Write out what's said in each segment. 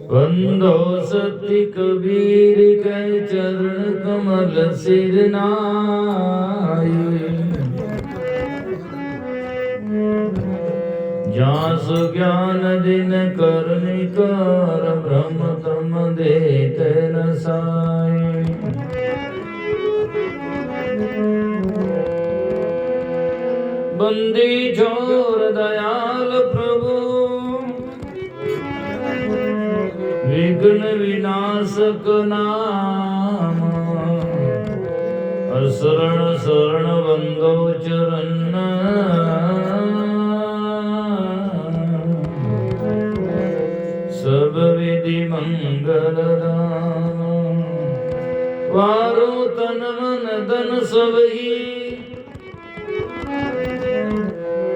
बंदो सत्य कबीर के चरण कमल सिर नाय। जासु ज्ञान दिन करनिकार ब्रह्म तम देते न साय। बंदी छोर दयाल प्रभु विघ्न विनाशक नाम। शरण शरण बंदो चरण सब विधि मंगल दान। वारो तन मन धन सबही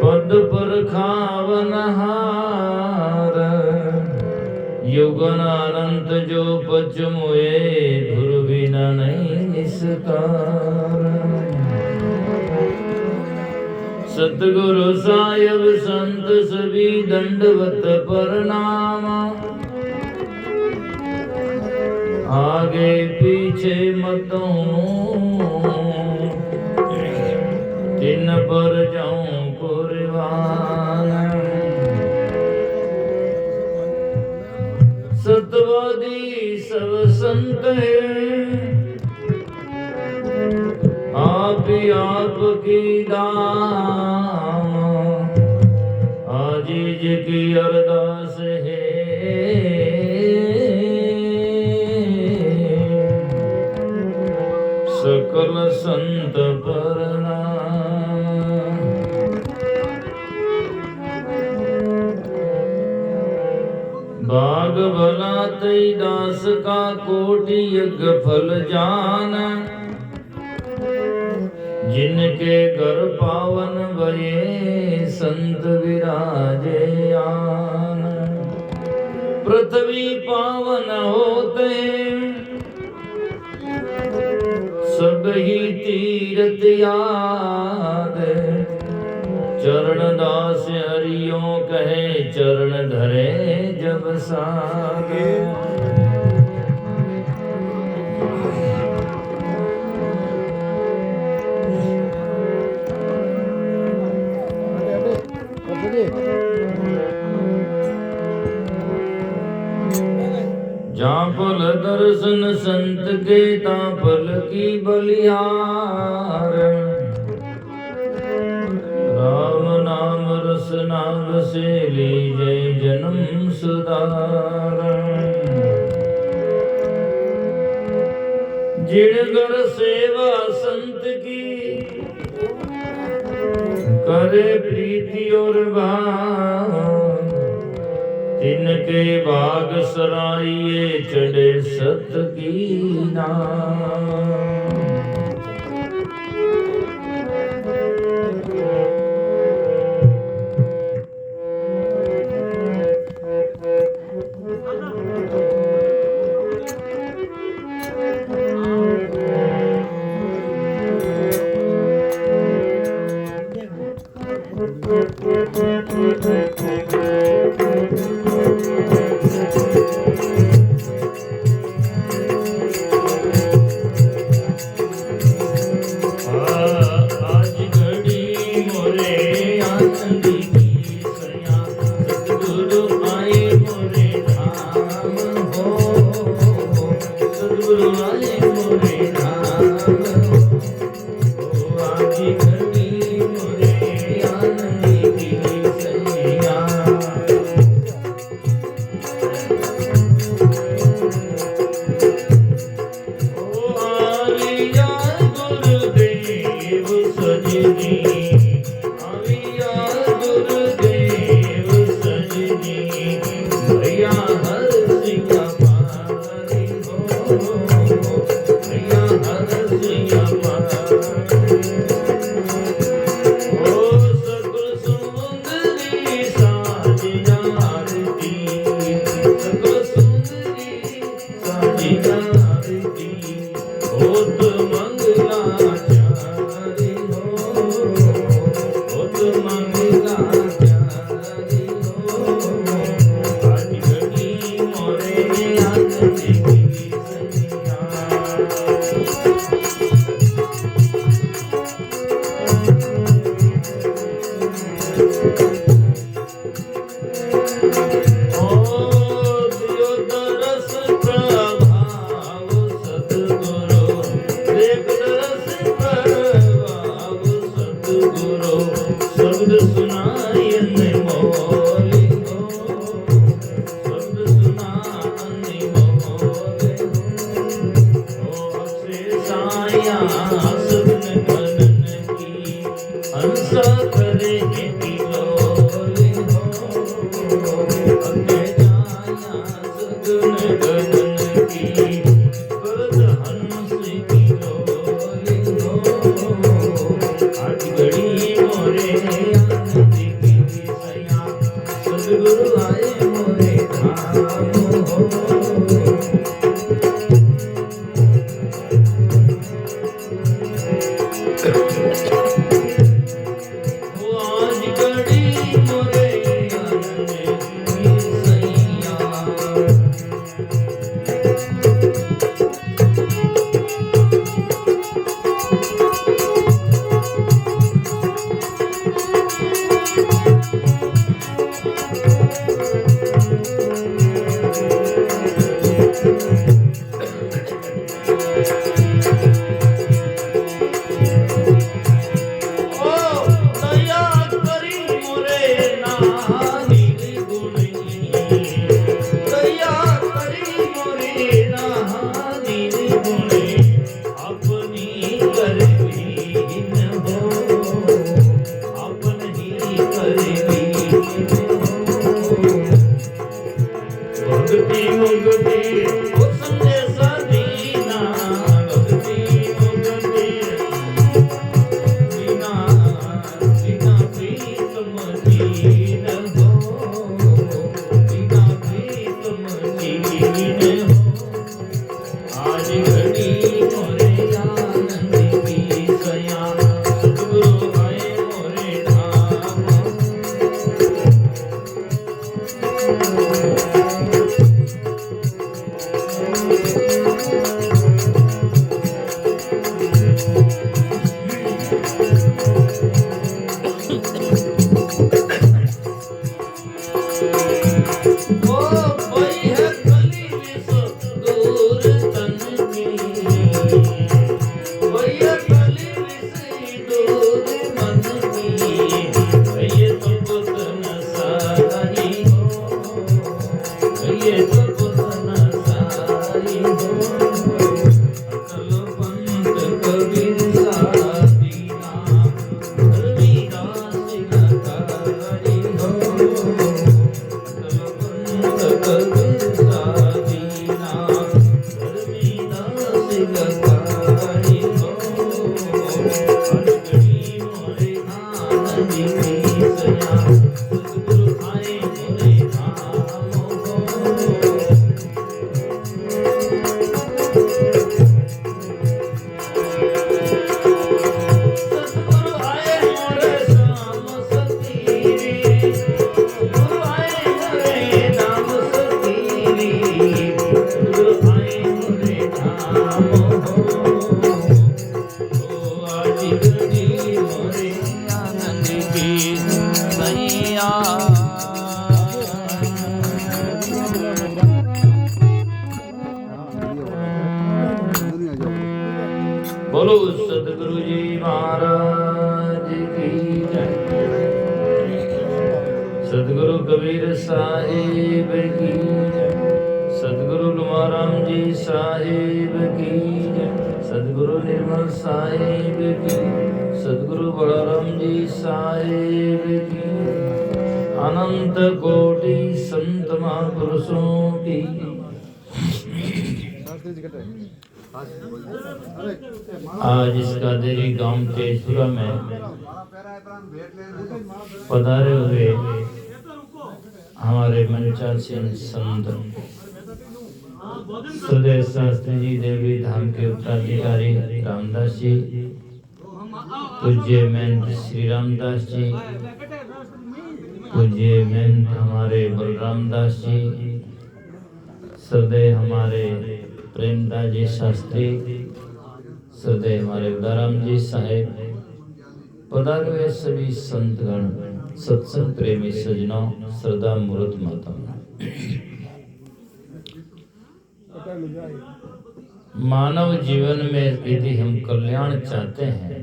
पद पर खावन हार। युगन अनंत जो पच मोए धुर बिना नहीं निस्तार। सतगुरु साहिब संत सभी दंडवत प्रणाम। आगे पीछे मतों तिन पर जाऊं कुर्बान। सतवादी सब संत है आप ही आप की दाम। आजीज की अरदास है सकल संत प्रणाम। बाग भला तई दास का कोटि यज्ञ फल जान। जिनके घर पावन भये संत विराजे आन। पृथ्वी पावन होते सब ही तीर्थ याद। चरण दास हरियों कहे चरण धरे जब सागे। जहाँ पल दर्शन संत के ता पल की बलिहार। राम नाम रस नाम से लीजे जन्म सुधार। जिणगर सेवा संत की करे प्रीति और भाव। तिनके बाग सराइए चढ़े सत की नाम। बोलो सतगुरु जी महाराज की जय। सतगुरु कबीर साहिब की जय। सतगुरु लुमाराम जी साहिब की जय। सतगुरु निर्मल साहिब की। सतगुरु बलराम जी साहिब की। अनंत कोटि संत महापुरुषों की। आज इस कादेरी गांव तेजपुरा में पधारे हुए हमारे मंचासीन संत सुदेव शास्त्री जी देवी धाम के उत्तराधिकारी रामदास जी, पूज्य महंत श्री रामदास जी, पूज्य महंत हमारे बलराम दास जी, सदैव हमारे प्रेमदास जी शास्त्री, सदैव हमारे उदाराम जी साहेब, पधारे हुए सभी संतगण, सत्संग प्रेमी सजनों, श्रद्धा मूर्त माताओं, मानव जीवन में यदि हम कल्याण चाहते हैं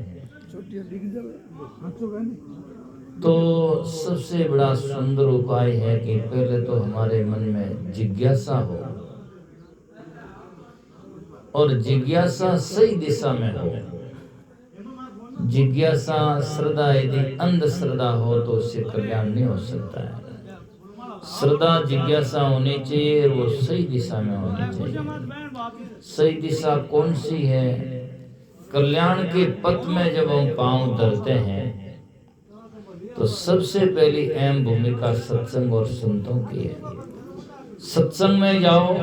तो सबसे बड़ा सुंदर उपाय है कि पहले तो हमारे मन में जिज्ञासा हो, और जिज्ञासा सही दिशा में हो। जिज्ञासा श्रद्धा यदि अंधश्रद्धा हो तो उससे कल्याण नहीं हो सकता है। श्रद्धा जिज्ञासा होनी चाहिए और वो सही दिशा में होनी चाहिए। सही दिशा कौन सी है? कल्याण के पथ में जब हम पांव धरते हैं तो सबसे पहली अहम भूमिका सत्संग और संतों की है। सत्संग में जाओ,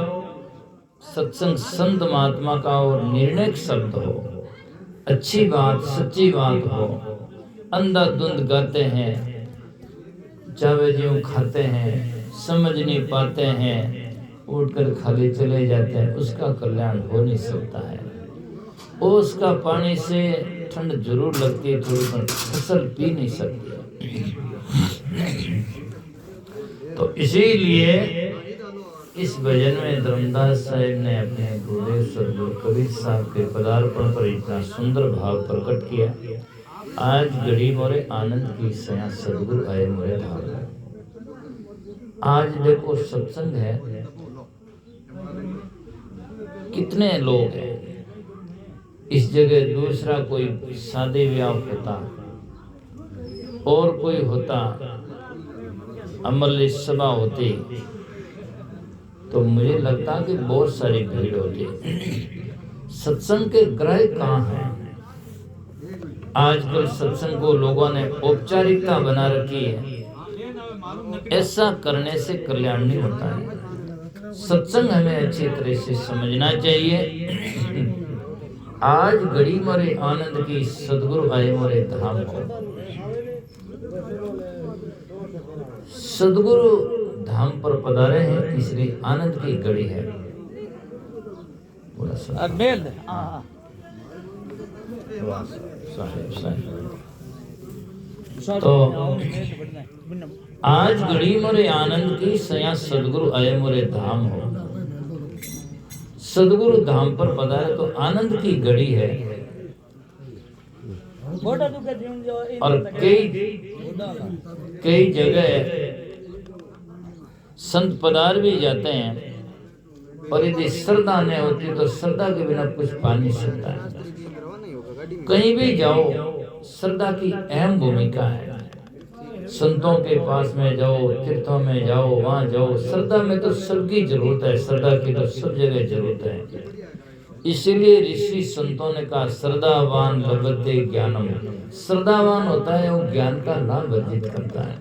सत्संग संत महात्मा का और निर्णय शब्द हो, अच्छी बात सच्ची बात हो। अंधाधुंध गाते हैं, चावे ज्यों खाते हैं, समझ नहीं पाते हैं, उठकर खाली चले जाते हैं, उसका कल्याण हो नहीं सकता है। उसका पानी से ठंड जरूर लगती है थोड़ी, पर फसल पी नहीं सकती। तो इसीलिए इस भजन में धर्मदास साहिब ने अपने गुरुदेव सदगुरु कबीर साहब के पदार्पण पर इतना सुंदर भाव प्रकट किया। आज घड़ी मोरे आनंद की सया सदगुरु आए मोरे धाम। आज देखो सत्संग है, कितने लोग हैं। इस जगह दूसरा कोई शादी ब्याह होता और कोई होता, अमल सभा होती तो मुझे लगता कि बहुत सारी भीड़ होती। सत्संग के ग्रह कहाँ हैं? आजकल सत्संग को लोगों ने औपचारिकता बना रखी है। ऐसा करने से कल्याण नहीं होता है। सत्संग हमें अच्छी तरह से समझना चाहिए। आज घड़ी मरे आनंद की सदगुरु आए मोरे धाम को। सदगुरु धाम पर पधारे हैं, इसलिए आनंद की घड़ी है। तो आज घड़ी मोरे आनंद की सया सदगुरु आए मोरे धाम हो। सदगुरु धाम पर पधारे तो आनंद की घड़ी है। और कई जगह संत पधार भी जाते हैं, और यदि श्रद्धा नहीं होती तो श्रद्धा के बिना कुछ पा नहीं सकता है। कहीं भी जाओ, श्रद्धा की अहम भूमिका है। संतों के पास में जाओ, तीर्थों में जाओ, वहां जाओ, श्रद्धा में तो सबकी जरूरत है। श्रद्धा की तो सब जगह जरूरत है। इसीलिए ऋषि संतों ने कहा श्रद्धावान लभते ज्ञानम। श्रद्धावान होता है वो ज्ञान का लाभ अर्जित करता है,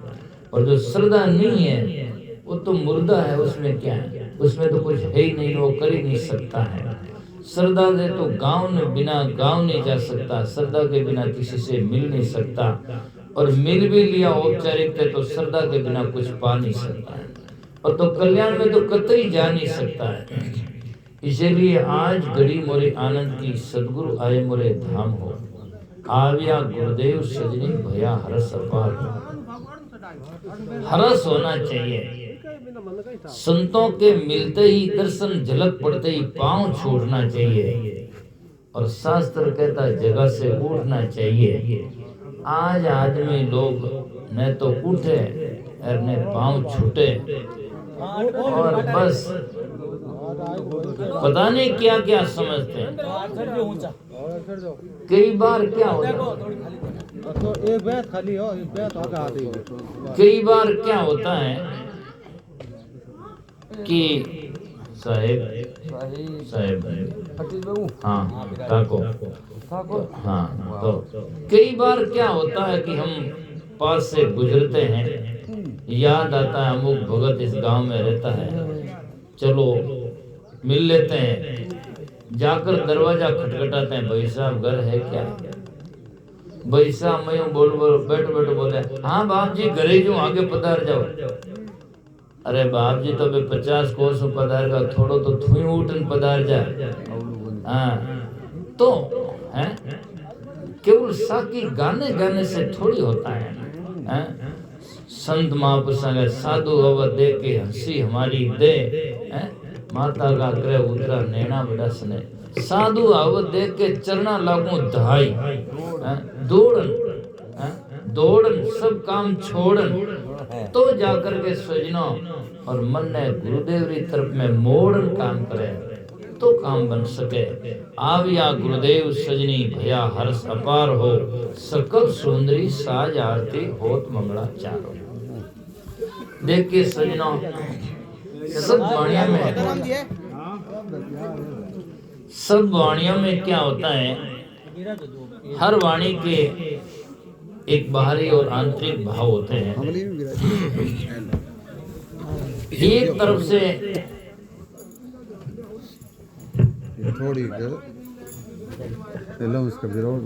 और जो श्रद्धा नहीं है वो तो मुर्दा है। उसमें क्या है? उसमें तो कुछ है ही नहीं, वो कर ही नहीं सकता है। श्रद्धा से तो गांव में बिना गांव नहीं जा सकता, श्रद्धा के बिना किसी से मिल नहीं सकता, और मिल भी लिया औपचारिक तो श्रद्धा के बिना कुछ पा नहीं सकता है, और तो कल्याण में तो कतई जा नहीं सकता है। इसीलिए आज घड़ी मोरे आनंद की सदगुरु आए मोरे धाम हो। आव्या गुरुदेव सजनी भया हरस अपार। हरस होना चाहिए। संतों के मिलते ही दर्शन झलक पड़ते ही पांव छोड़ना चाहिए, और शास्त्र कहता जगह से उठना चाहिए। आज आदमी लोग न तो उठे और न पांव छूटे, और बस पता नहीं क्या क्या समझते हैं। कई बार क्या होता है, कई बार क्या होता है कि साहेब हाँ ताको हाँ, तो कई बार क्या होता है कि हम पास से गुजरते हैं, याद आता है अमुक भगत इस गांव में रहता है, चलो मिल लेते हैं। जाकर दरवाजा खटखटाते हैं, भाई साहब घर है क्या? भाई साहब मैं बोल बैठ बोले हाँ बाप जी घरे जो आगे पधार जाओ। अरे बाप जी तो 50 कोस पधार का, थोड़ो तो थुई उठन पधार जा। हाँ तो है केवल साकी गाने गाने से थोड़ी होता है। संत महापुरुषों साधु अवध दे के हंसी हमारी दे, माता का ग्रह उतरा नैना बड़ा सने, साधु अवध दे के चरना लागू धाई, दौड़न दौड़न सब काम छोड़न, तो जाकर के सजनों और मन ने गुरुदेव की तरफ में मोड़न काम करे तो काम बन सके। आविया गुरुदेव सजनी भया हर्ष अपार हो, सकल सुंदरी साज आरती होत मंगला चारो। देखिए सजनों, सब वाणियों में क्या होता है, हर वाणी के एक बाहरी और आंतरिक भाव होते हैं। एक तरफ से थोड़ी